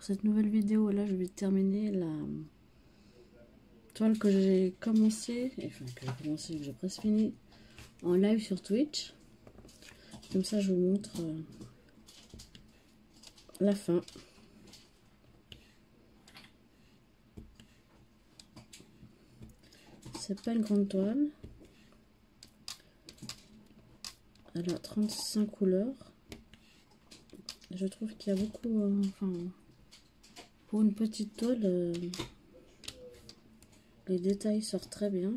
cette nouvelle vidéo. Là, je vais terminer la toile que j'ai commencé, que j'ai presque fini en live sur Twitch. Comme ça, je vous montre la fin. C'est pas une grande toile. Elle a 35 couleurs. Je trouve qu'il y a beaucoup, pour une petite toile, les détails sortent très bien.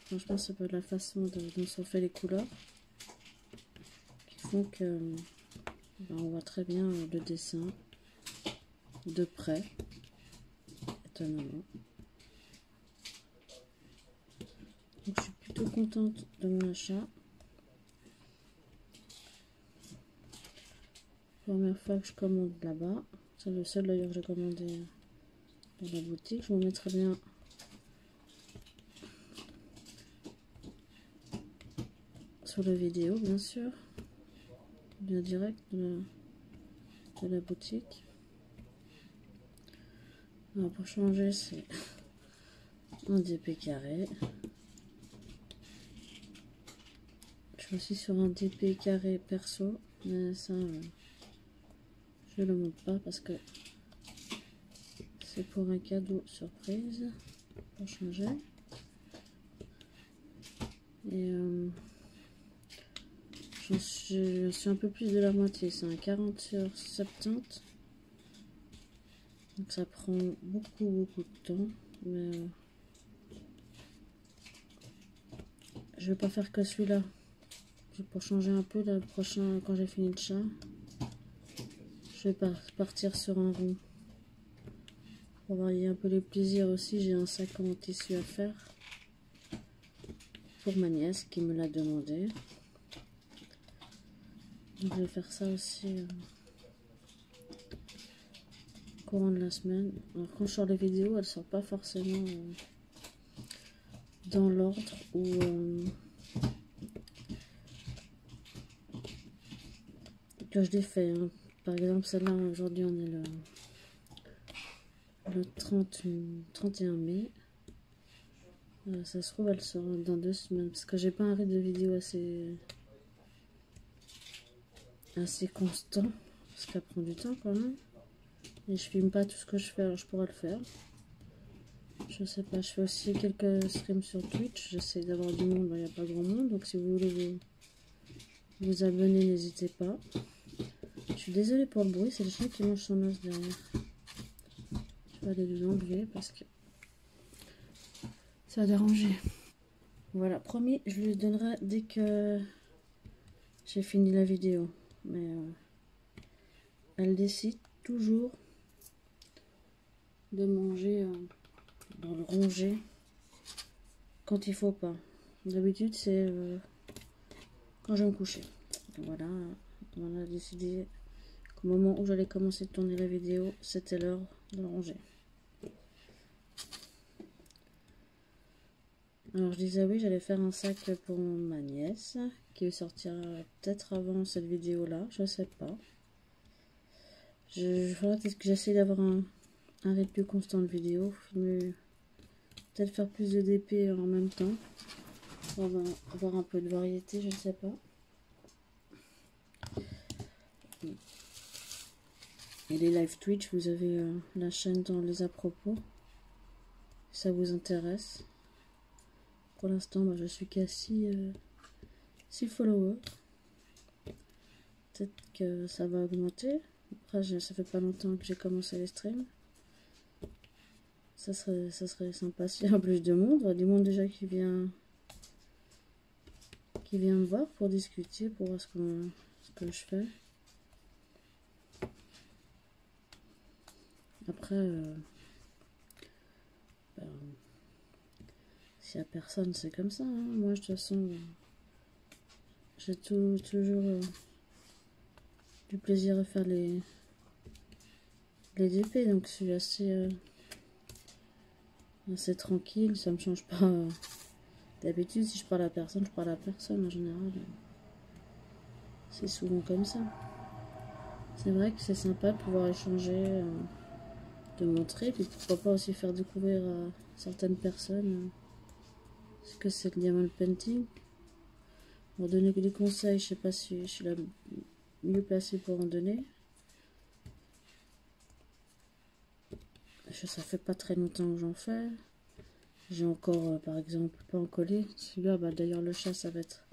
Enfin, je pense que c'est la façon dont sont fait les couleurs qui font que on voit très bien le dessin de près, étonnamment. Donc, je suis plutôt contente de mon achat. Première fois que je commande là-bas. C'est le seul d'ailleurs que j'ai commandé dans la boutique. Je vous mettrai bien sur la vidéo, bien sûr. Bien direct de la boutique. Alors pour changer, c'est un DP carré. Je suis aussi sur un DP carré perso, mais ça, je ne le montre pas parce que c'est pour un cadeau surprise pour changer. Et je suis un peu plus de la moitié, c'est un 40 sur 70. Donc ça prend beaucoup de temps, mais je vais pas faire que celui-là. Pour changer un peu, le prochain, quand j'ai fini le chat, je vais partir sur un rond. Pour varier un peu les plaisirs aussi, j'ai un sac en tissu à faire pour ma nièce qui me l'a demandé. Donc je vais faire ça aussi au courant de la semaine. Alors quand je sors les vidéos, elles ne sortent pas forcément dans l'ordre où que je les fais. Hein. Par exemple, celle-là, aujourd'hui, on est le 31 mai. Ça se trouve, elle sort dans 2 semaines. Parce que j'ai pas un rythme de vidéo assez constant. Parce qu'elle prend du temps quand même. Et je filme pas tout ce que je fais, alors je pourrais le faire. Je sais pas, je fais aussi quelques streams sur Twitch. J'essaie d'avoir du monde, il n'y a pas grand monde. Donc si vous voulez vous abonner, n'hésitez pas. Je suis désolée pour le bruit, c'est le chien qui mange son os derrière. Je vais aller l'enlever parce que ça va déranger. Voilà, promis, je lui donnerai dès que j'ai fini la vidéo. Mais elle décide toujours de manger dans le rongé quand il faut pas. D'habitude, c'est quand je vais me coucher. Donc voilà, on a décidé qu'au moment où j'allais commencer de tourner la vidéo, c'était l'heure de le ranger. Alors je disais oui, j'allais faire un sac pour ma nièce qui sortira peut-être avant cette vidéo là, je sais pas. Il faudra peut-être que j'essaie d'avoir un rythme plus constant de vidéo, peut-être faire plus de DP en même temps pour avoir un peu de variété, je ne sais pas. Et les live Twitch, vous avez la chaîne dans les à propos, si ça vous intéresse. Pour l'instant, je suis qu'à 6 followers. Peut-être que ça va augmenter. Après, ça fait pas longtemps que j'ai commencé les streams. Ça serait sympa s'il y a plus de monde. Il y a du monde déjà qui vient me voir pour discuter, pour voir ce que je fais. Après, s'il n'y a personne, c'est comme ça. Hein. Moi, de toute façon, j'ai toujours du plaisir à faire les DP, donc je suis assez tranquille, ça me change pas. D'habitude, si je parle à personne, je parle à personne en général. C'est souvent comme ça. C'est vrai que c'est sympa de pouvoir échanger de montrer, puis pourquoi pas aussi faire découvrir à certaines personnes ce que c'est le diamond painting. Pour donner des conseils, je sais pas si je suis la mieux placée pour en donner. Ça fait pas très longtemps que j'en fais. J'ai encore, par exemple, pas en collé. Celui-là, bah, d'ailleurs, le chat, ça va être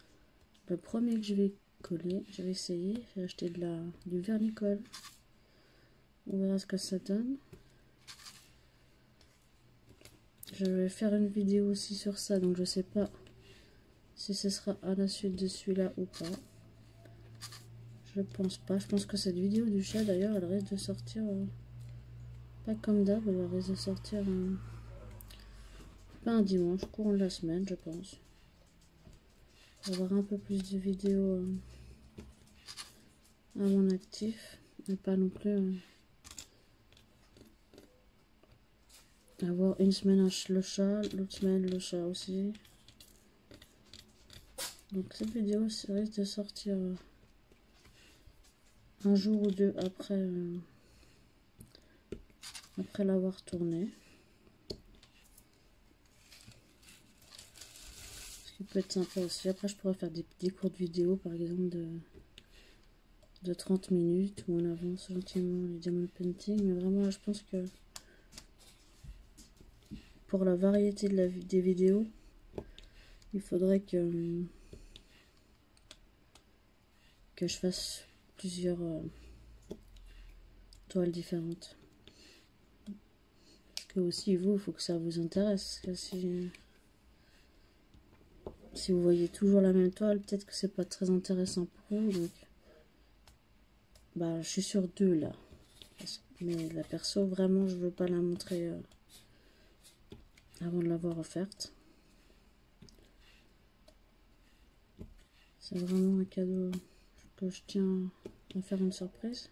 le premier que je vais coller. Je vais essayer. J'ai acheté du vernis-colle. On verra ce que ça donne. Je vais faire une vidéo aussi sur ça, donc je sais pas si ce sera à la suite de celui-là ou pas. Je pense pas. Je pense que cette vidéo du chat, d'ailleurs, elle risque de sortir pas comme d'hab. Elle risque de sortir pas un dimanche, courant de la semaine, je pense. On va avoir un peu plus de vidéos à mon actif, mais pas non plus avoir une semaine le chat, l'autre semaine le chat aussi. Donc cette vidéo risque de sortir un jour ou deux après l'avoir tournée. Ce qui peut être sympa aussi. Après je pourrais faire des courtes vidéos par exemple de 30 minutes où on avance gentiment les diamond painting. Mais vraiment là, je pense que pour la variété des vidéos, il faudrait que je fasse plusieurs toiles différentes. Parce que aussi vous, il faut que ça vous intéresse. Parce que si vous voyez toujours la même toile, peut-être que c'est pas très intéressant pour vous. Donc, bah, je suis sur deux là. Mais la perso, vraiment, je veux pas la montrer avant de l'avoir offerte. C'est vraiment un cadeau que je tiens à faire une surprise.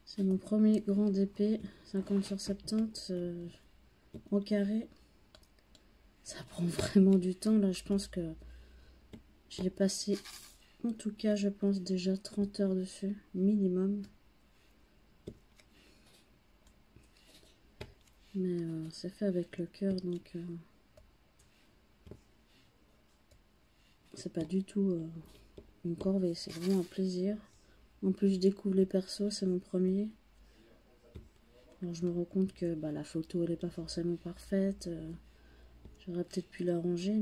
C'est mon premier grand DP 50 sur 70 en carré. Ça prend vraiment du temps. Là, je pense que j'ai passé, en tout cas, je pense déjà 30 heures dessus, minimum. Mais c'est fait avec le cœur, donc c'est pas du tout une corvée, c'est vraiment un plaisir. En plus, je découvre les persos, c'est mon premier. Alors, je me rends compte que bah, la photo, elle n'est pas forcément parfaite. J'aurais peut-être pu l'arranger,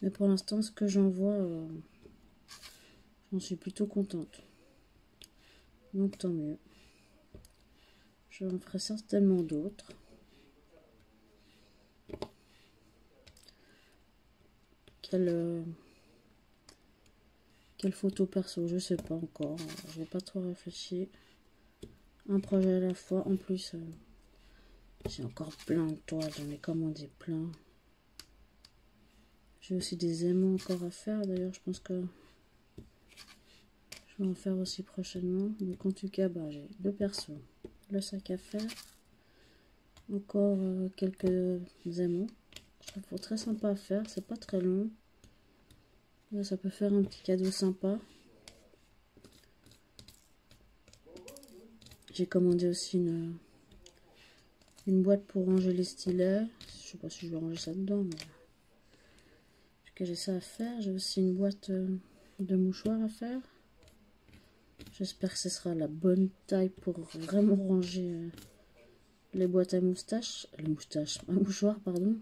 mais pour l'instant, ce que j'en vois, j'en suis plutôt contente. Donc, tant mieux. J'en ferai certainement d'autres. Quelle photo perso, je sais pas encore. Je vais pas trop réfléchir. Un projet à la fois. En plus, j'ai encore plein de toiles. J'en ai commandé plein. J'ai aussi des aimants encore à faire. D'ailleurs, je pense que je vais en faire aussi prochainement. Donc, en tout cas, bah, j'ai deux persos. Le sac à faire. Encore quelques aimants. Je trouve très sympa à faire. C'est pas très long. Là, ça peut faire un petit cadeau sympa. J'ai commandé aussi une boîte pour ranger les stylets. Je sais pas si je vais ranger ça dedans, mais que j'ai ça à faire. J'ai aussi une boîte de mouchoirs à faire. J'espère que ce sera la bonne taille pour vraiment ranger les boîtes à moustaches. À mouchoirs, pardon.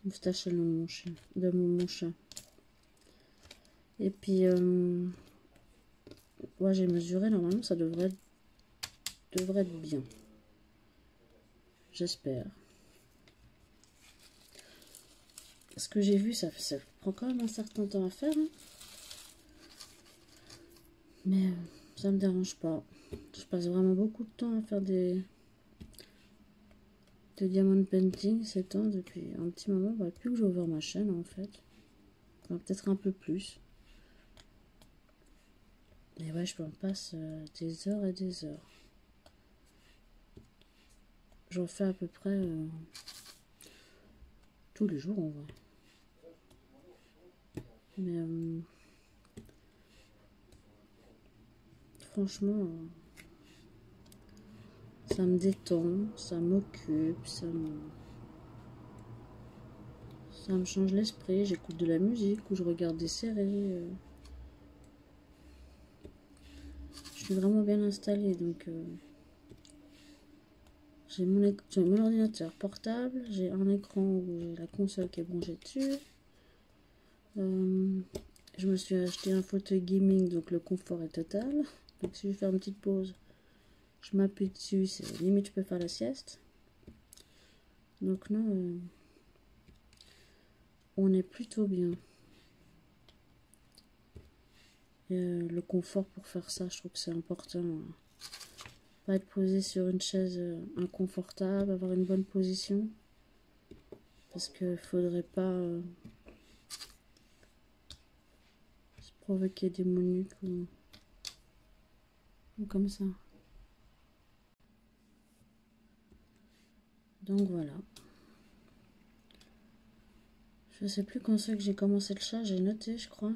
Moustache, c'est le nom de mon chien. Mon chat. Et puis, ouais, j'ai mesuré. Normalement, ça devrait être bien. J'espère. Ce que j'ai vu, ça prend quand même un certain temps à faire. Hein. Mais ça me dérange pas. Je passe vraiment beaucoup de temps à faire de diamond painting ces temps depuis un petit moment. Bah, depuis que j'ai ouvert ma chaîne en fait. Enfin, peut-être un peu plus. Et ouais, je me passe des heures et des heures. J'en fais à peu près tous les jours en vrai. Mais franchement, ça me détend, ça m'occupe, ça me change l'esprit. J'écoute de la musique ou je regarde des séries. Je suis vraiment bien installée, donc j'ai mon ordinateur portable, j'ai un écran où j'ai la console qui est branchée dessus. Je me suis acheté un fauteuil gaming, donc le confort est total. Donc si je fais une petite pause, je m'appuie dessus, c'est limite je peux faire la sieste. Donc non, on est plutôt bien. Le confort pour faire ça, je trouve que c'est important. Pas être posé sur une chaise inconfortable, avoir une bonne position. Parce qu'il faudrait pas se provoquer des maux de nuque ou comme ça. Donc voilà. Je sais plus quand c'est que j'ai commencé le chat, j'ai noté je crois.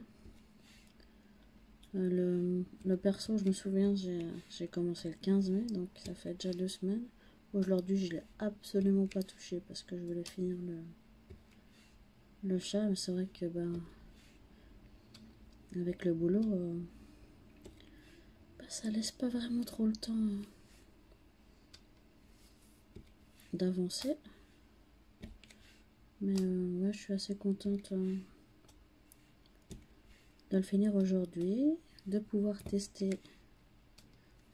Le perso, je me souviens, j'ai commencé le 15 mai, donc ça fait déjà 2 semaines. Aujourd'hui, je l'ai absolument pas touché parce que je voulais finir le chat, mais c'est vrai que avec le boulot, ça laisse pas vraiment trop le temps d'avancer. Mais ouais, je suis assez contente de le finir aujourd'hui, de pouvoir tester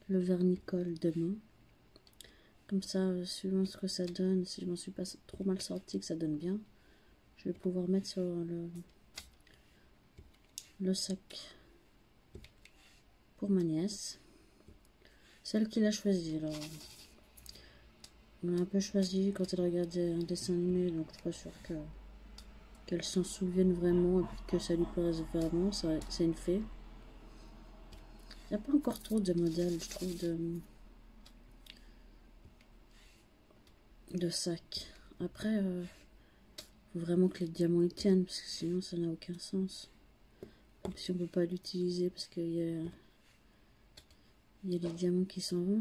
le vernicole demain. Comme ça, suivant ce que ça donne, si je m'en suis pas trop mal sortie, que ça donne bien, je vais pouvoir mettre sur le sac pour ma nièce. Celle qui l'a choisi. Alors, on a un peu choisi quand elle regardait un dessin animé, donc je suis pas sûre qu'elle s'en souvienne vraiment et que ça lui plaise vraiment. C'est une fée. Il n'y a pas encore trop de modèles, je trouve, de sacs. Après, faut vraiment que les diamants y tiennent, parce que sinon ça n'a aucun sens. Même si on peut pas l'utiliser parce qu'il y a les diamants qui s'en vont,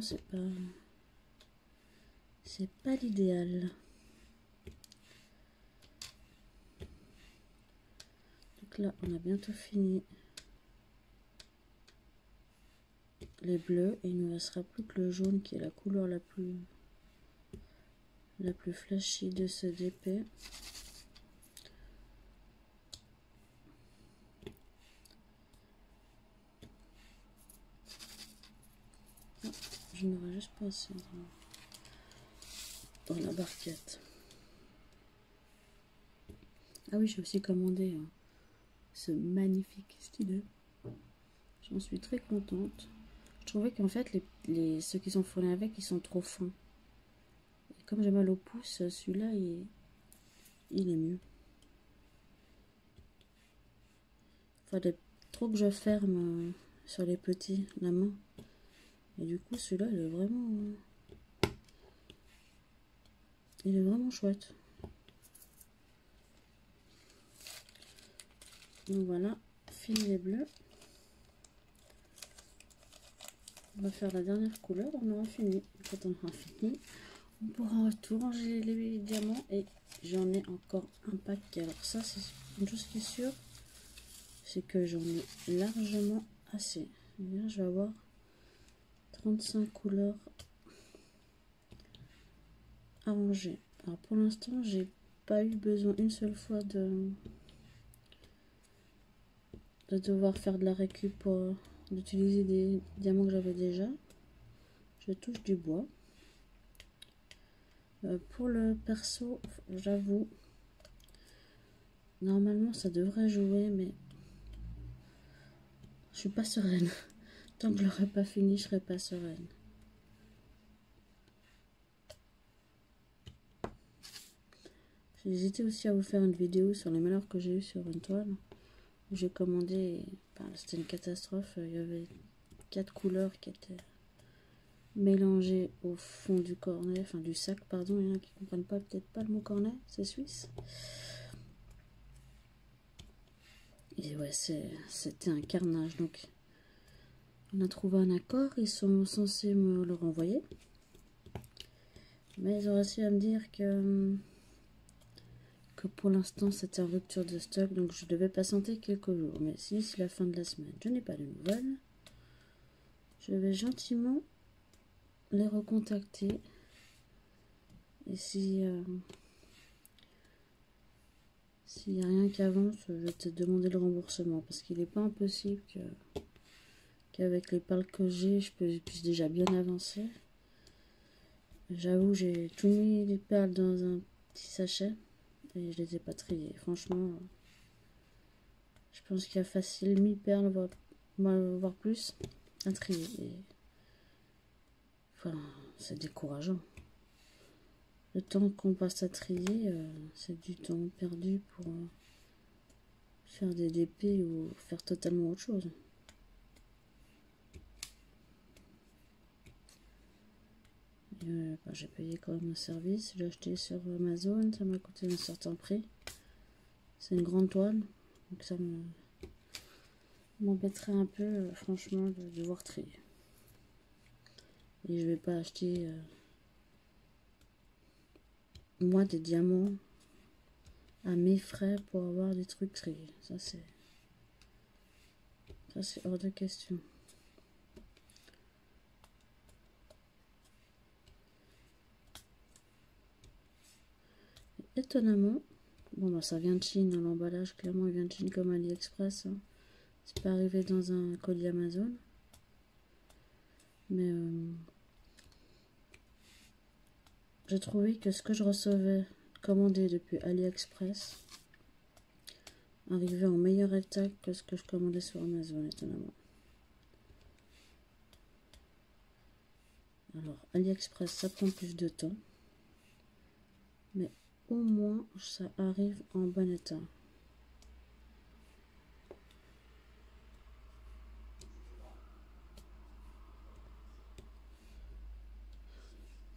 c'est pas l'idéal. Donc là, on a bientôt fini les bleus et il ne nous restera plus que le jaune qui est la couleur la plus flashy de ce DP. Ah, je n'aurais juste pas assez dans la barquette. Ah oui, j'ai aussi commandé ce magnifique stylet. J'en suis très contente. Je trouvais qu'en fait, ceux qui sont fournis avec, ils sont trop fins. Et comme j'ai mal au pouce, celui-là, il est mieux. Il fallait trop que je ferme sur les petits, la main. Et du coup, celui-là, il est vraiment chouette. Donc voilà, fini les bleus. On va faire la dernière couleur, on aura fini. Quand on aura fini, on pourra tout ranger les diamants et j'en ai encore un paquet. Alors ça, c'est une chose qui est sûre, c'est que j'en ai largement assez. Et là, je vais avoir 35 couleurs à ranger. Alors pour l'instant, j'ai pas eu besoin une seule fois de devoir faire de la récup pour d'utiliser des diamants que j'avais déjà. Je touche du bois. Pour le perso, j'avoue, normalement ça devrait jouer, mais je suis pas sereine. Tant que je l'aurai pas fini, je serai pas sereine. J'ai hésité aussi à vous faire une vidéo sur les malheurs que j'ai eu sur une toile. J'ai commandé, c'était une catastrophe. Il y avait 4 couleurs qui étaient mélangées au fond du cornet, enfin du sac, pardon. Il y en a qui comprennent pas, peut-être pas le mot cornet, c'est suisse. Et ouais, c'était un carnage. Donc On a trouvé un accord, ils sont censés me le renvoyer. Mais ils ont réussi à me dire que pour l'instant c'était en rupture de stock, donc je devais patienter quelques jours. Mais si c'est la fin de la semaine, je n'ai pas de nouvelles, je vais gentiment les recontacter. Et si s'il n'y a rien qui avance, je vais te demander le remboursement. Parce qu'il n'est pas impossible qu'avec les perles que j'ai, je puisse déjà bien avancer. J'avoue, j'ai tout mis les perles dans un petit sachet et je les ai pas triées. Franchement, je pense qu'il y a facile 1000 perles, voire plus, à trier. Et, enfin, c'est décourageant. Le temps qu'on passe à trier, c'est du temps perdu pour faire des DP ou faire totalement autre chose. J'ai payé quand même un service, j'ai acheté sur Amazon, ça m'a coûté un certain prix. C'est une grande toile, donc ça m'embêterait un peu, franchement, de devoir trier. Et je vais pas acheter moi des diamants à mes frais pour avoir des trucs triés. Ça c'est hors de question. Étonnamment, bon bah ça vient de Chine, l'emballage clairement il vient de Chine comme AliExpress. Hein. C'est pas arrivé dans un colis Amazon. Mais j'ai trouvé que ce que je recevais commandé depuis AliExpress arrivait en meilleur état que ce que je commandais sur Amazon, étonnamment. Alors AliExpress ça prend plus de temps. Mais au moins ça arrive en bon état.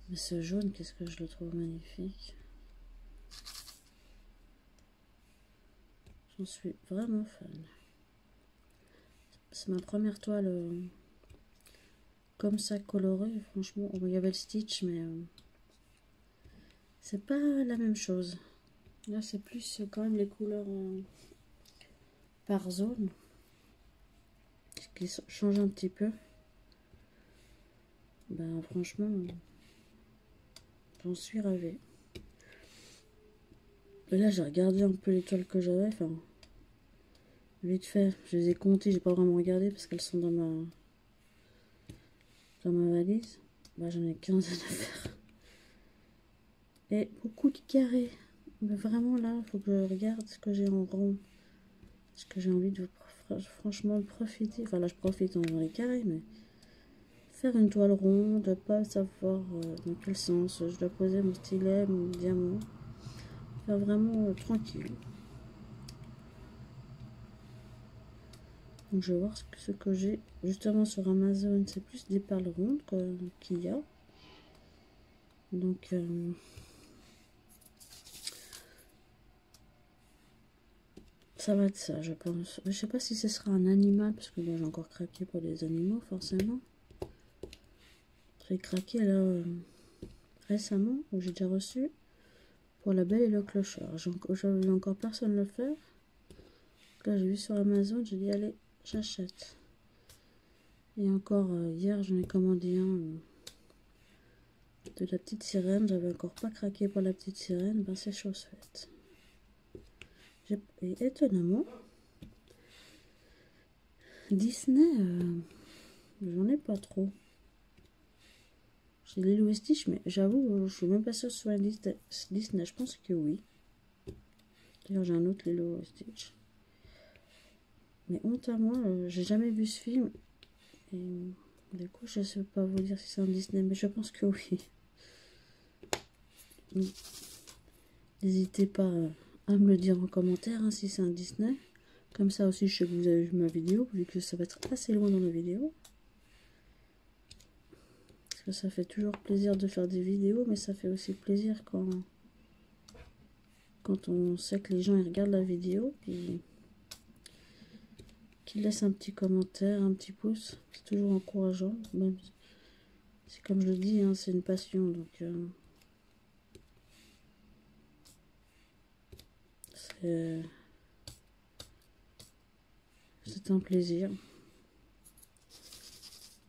Mais ce jaune, qu'est-ce que je le trouve magnifique. J'en suis vraiment fan. C'est ma première toile comme ça colorée. Franchement, il y avait le Stitch, mais c'est pas la même chose. Là, c'est plus quand même les couleurs par zone. Ce qui change un petit peu. Ben, franchement, j'en suis ravée. Et là, j'ai regardé un peu les toiles que j'avais. Enfin, vite fait, je les ai comptées. J'ai pas vraiment regardé parce qu'elles sont dans ma valise. Bah, j'en ai 15 à faire. Et beaucoup de carrés. Mais vraiment, là, il faut que je regarde ce que j'ai en rond. Parce que j'ai envie de franchement profiter. Enfin, là, je profite en faisant les carrés, mais faire une toile ronde, pas savoir dans quel sens je dois poser mon stylet, mon diamant. Faire vraiment tranquille. Donc, je vais voir ce que j'ai. Justement, sur Amazon, c'est plus des perles rondes qu'il y a. Donc, ça va être ça, je pense. Je sais pas si ce sera un animal, parce que moi, j'ai encore craqué pour les animaux, forcément. J'ai craqué, là, récemment, où j'ai déjà reçu, pour La Belle et le Clochard. J'ai vu encore personne le faire. Là, j'ai vu sur Amazon, j'ai dit, allez, j'achète. Et encore, hier, j'en ai commandé un de la petite sirène. J'avais encore pas craqué pour la petite sirène. Ben, c'est chose faite. Et étonnamment, Disney, j'en ai pas trop. J'ai Lilo et Stitch, mais j'avoue, je suis même pas sûre sur la liste Disney. Je pense que oui. D'ailleurs, j'ai un autre Lilo et Stitch. Mais honte à moi, j'ai jamais vu ce film. Et du coup, je sais pas vous dire si c'est un Disney, mais je pense que oui. N'hésitez pas à me le dire en commentaire hein, si c'est un Disney. Comme ça aussi, je sais que vous avez vu ma vidéo, vu que ça va être assez loin dans la vidéo. Parce que ça fait toujours plaisir de faire des vidéos, mais ça fait aussi plaisir quand on sait que les gens ils regardent la vidéo. Puis qu'il laisse un petit commentaire, un petit pouce. C'est toujours encourageant. Même, c'est comme je le dis, hein, c'est une passion. Donc, c'est un plaisir.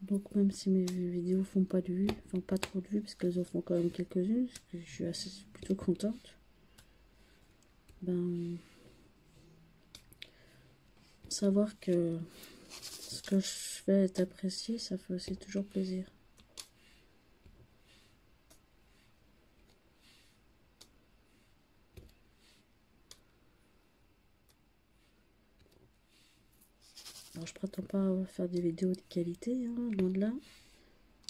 Donc même si mes vidéos font pas de vues, font pas trop de vues, parce qu'elles en font quand même quelques-unes, parce que je suis assez plutôt contente. Ben, savoir que ce que je fais est apprécié, ça fait aussi toujours plaisir. Alors je prétends pas faire des vidéos de qualité, hein, loin de là.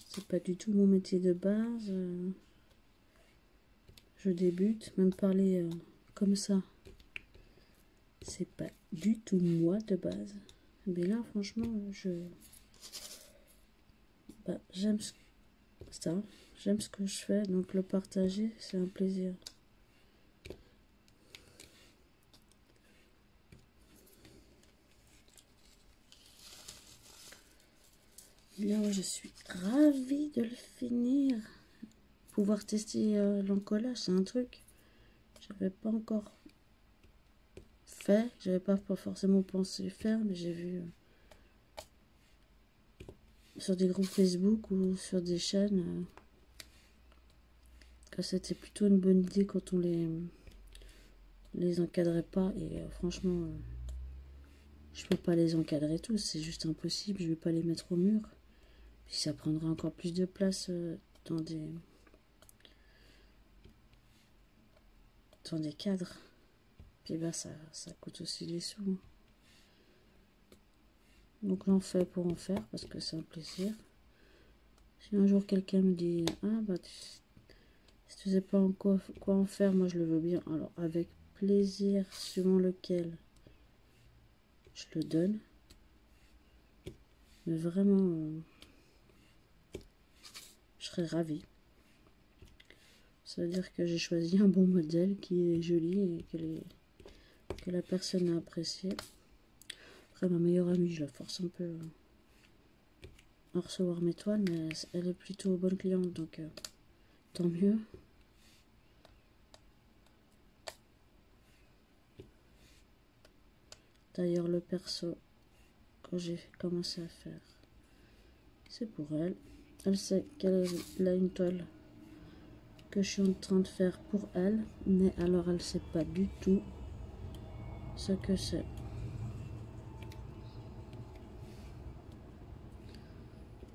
C'est pas du tout mon métier de base. Je débute, même parler comme ça, c'est pas du tout moi de base. Mais là, franchement, j'aime ça, j'aime ce que je fais, donc le partager, c'est un plaisir. Là, je suis ravie de le finir. Pouvoir tester l'encollage, c'est un truc que j'avais pas encore fait. J'avais pas forcément pensé faire, mais j'ai vu sur des groupes Facebook ou sur des chaînes que c'était plutôt une bonne idée quand on les encadrait pas. Et franchement, je peux pas les encadrer tous, c'est juste impossible. Je vais pas les mettre au mur. Puis ça prendra encore plus de place dans des cadres. Puis bah ça coûte aussi des sous. Donc j'en fais pour en faire parce que c'est un plaisir. Si un jour quelqu'un me dit ah bah si tu sais pas quoi en faire, moi je le veux bien. Alors avec plaisir, suivant lequel je le donne. Mais vraiment je serais ravie. Ça veut dire que j'ai choisi un bon modèle qui est joli et que la personne a apprécié. Après, ma meilleure amie, je la force un peu à recevoir mes toiles, mais elle est plutôt bonne cliente, donc tant mieux. D'ailleurs, le perso que j'ai commencé à faire, c'est pour elle. Elle sait qu'elle a une toile que je suis en train de faire pour elle, mais alors elle sait pas du tout ce que c'est.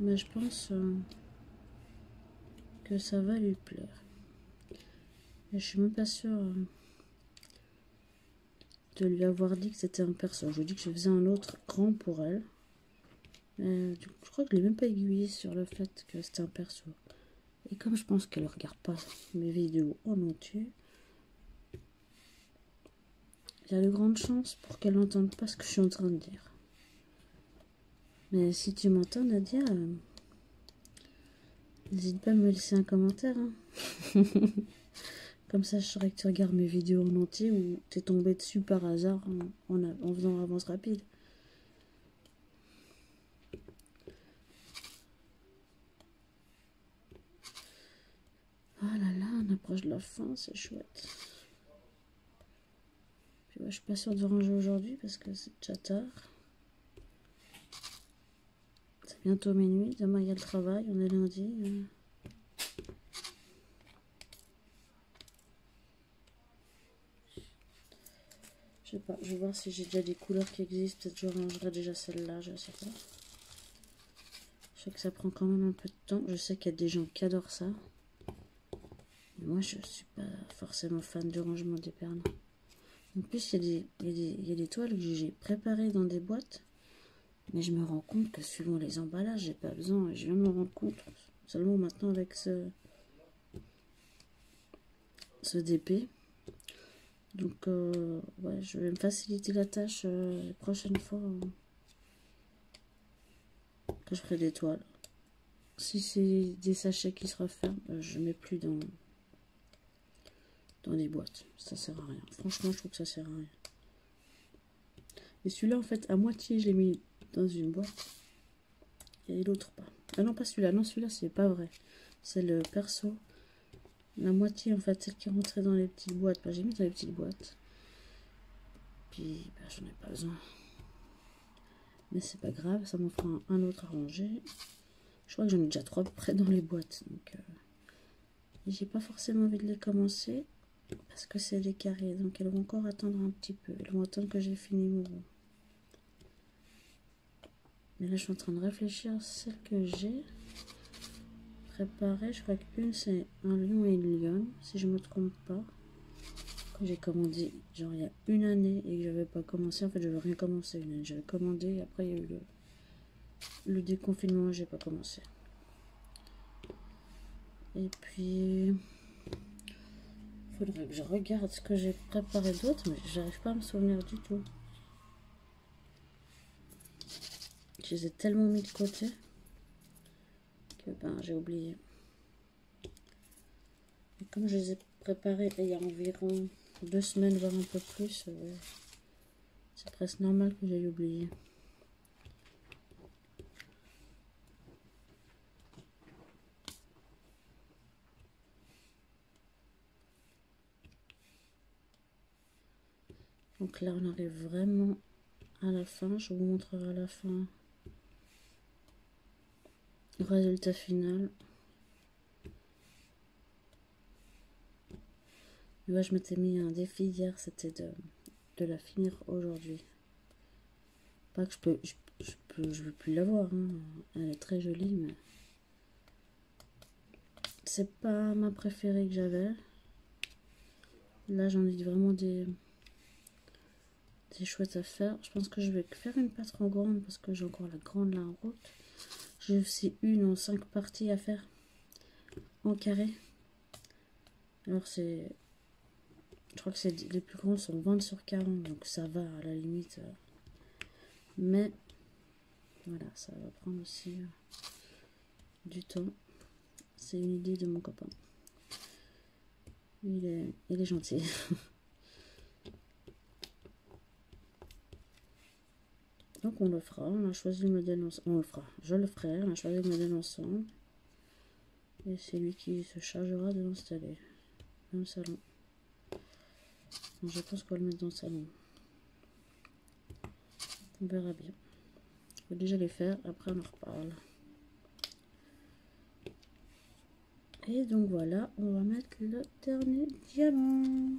Mais je pense que ça va lui plaire. Et je suis même pas sûre de lui avoir dit que c'était un perso. Je lui ai dit que je faisais un autre grand pour elle. Je crois que je l'ai même pas aiguillé sur le fait que c'était un perso. Et comme je pense qu'elle ne regarde pas mes vidéos en entier, il y a de grandes chances pour qu'elle n'entende pas ce que je suis en train de dire. Mais si tu m'entends, Nadia, n'hésite pas à me laisser un commentaire. Hein. Comme ça, je saurais que tu regardes mes vidéos en entier ou tu es tombé dessus par hasard en faisant avance rapide. Oh là là, on approche de la fin, c'est chouette. Puis ouais, je suis pas sûre de ranger aujourd'hui parce que c'est déjà tard. C'est bientôt minuit, demain il y a le travail, on est lundi. Je sais pas, je vais voir si j'ai déjà des couleurs qui existent, peut-être je rangerai déjà celle-là, je sais pas. Je sais que ça prend quand même un peu de temps, je sais qu'il y a des gens qui adorent ça. Mais moi je suis pas forcément fan du rangement des perles. En plus il y a des toiles que j'ai préparées dans des boîtes. Mais je me rends compte que suivant les emballages, j'ai pas besoin. Je viens de me rendre compte seulement maintenant avec ce DP. Donc, ouais, je vais me faciliter la tâche les prochaines fois que je ferai des toiles. Si c'est des sachets qui se referment, je mets plus dans des boîtes. Ça sert à rien. Franchement, je trouve que ça sert à rien. Et celui-là, en fait, à moitié, je l'ai mis dans une boîte. Et l'autre pas. Ah non, pas celui-là. Non, celui-là, c'est pas vrai. C'est le perso. La moitié, en fait, celle qui est rentrée dans les petites boîtes. Bah, j'ai mis dans les petites boîtes. Puis, bah, j'en ai pas besoin. Mais c'est pas grave, ça m'en fera un autre à ranger. Je crois que j'en ai déjà 3 près dans les boîtes. Donc, j'ai pas forcément envie de les commencer. Parce que c'est des carrés. Donc, elles vont encore attendre un petit peu. Elles vont attendre que j'ai fini mon rond. Mais là, je suis en train de réfléchir à celle que j'ai préparée. Je crois qu'une, c'est un lion et une lionne, si je me trompe pas. Quand j'ai commandé, genre il y a une année et que j'avais pas commencé. En fait, j'avais rien commencé une année. J'avais commandé et après, il y a eu le déconfinement et j'ai pas commencé. Et puis, il faudrait que je regarde ce que j'ai préparé d'autre, mais j'arrive pas à me souvenir du tout. Je les ai tellement mis de côté que ben, j'ai oublié. Et comme je les ai préparés il y a environ 2 semaines, voire un peu plus, c'est presque normal que j'aille oublier. Donc là, on arrive vraiment à la fin. Je vous montrerai à la fin le résultat final. Et ouais, je m'étais mis un défi hier, c'était de la finir aujourd'hui. Pas que je veux plus la voir, hein. Elle est très jolie, mais c'est pas ma préférée que j'avais. Là, j'en ai vraiment des chouettes à faire. Je pense que je vais faire une pas trop grande parce que j'ai encore la grande là en route. J'ai aussi une en 5 parties à faire en carré. Alors je crois que les plus grands sont 20/40, donc ça va à la limite. Mais voilà, ça va prendre aussi du temps. C'est une idée de mon copain. Il est gentil. Donc on le fera, on a choisi le modèle ensemble. On le fera, je le ferai, on a choisi le modèle ensemble. Et c'est lui qui se chargera de l'installer dans le salon. Donc je pense qu'on va le mettre dans le salon. On verra bien. Il faut déjà les faire, après on en reparle. Et donc voilà, on va mettre le dernier diamant.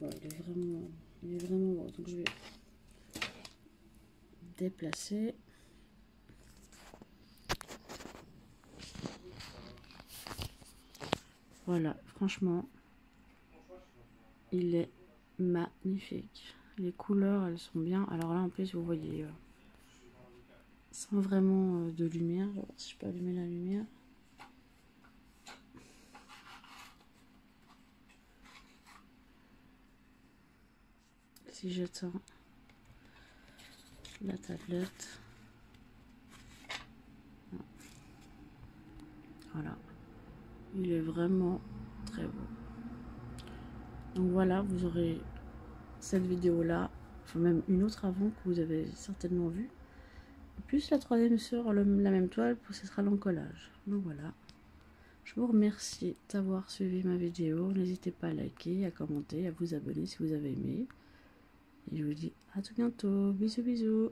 Bon, il est vraiment beau. Donc je vais déplacer. Voilà, franchement, il est magnifique. Les couleurs, elles sont bien. Alors là, en plus, vous voyez, sans vraiment de lumière. Je vais voir si je peux allumer la lumière. Si j'éteins la tablette. Voilà. Il est vraiment très beau. Donc voilà, vous aurez cette vidéo là, enfin même une autre avant que vous avez certainement vue. Plus la troisième sur la même toile, ce sera l'encollage. Donc voilà. Je vous remercie d'avoir suivi ma vidéo. N'hésitez pas à liker, à commenter, à vous abonner si vous avez aimé. Et je vous dis à tout bientôt. Bisous bisous.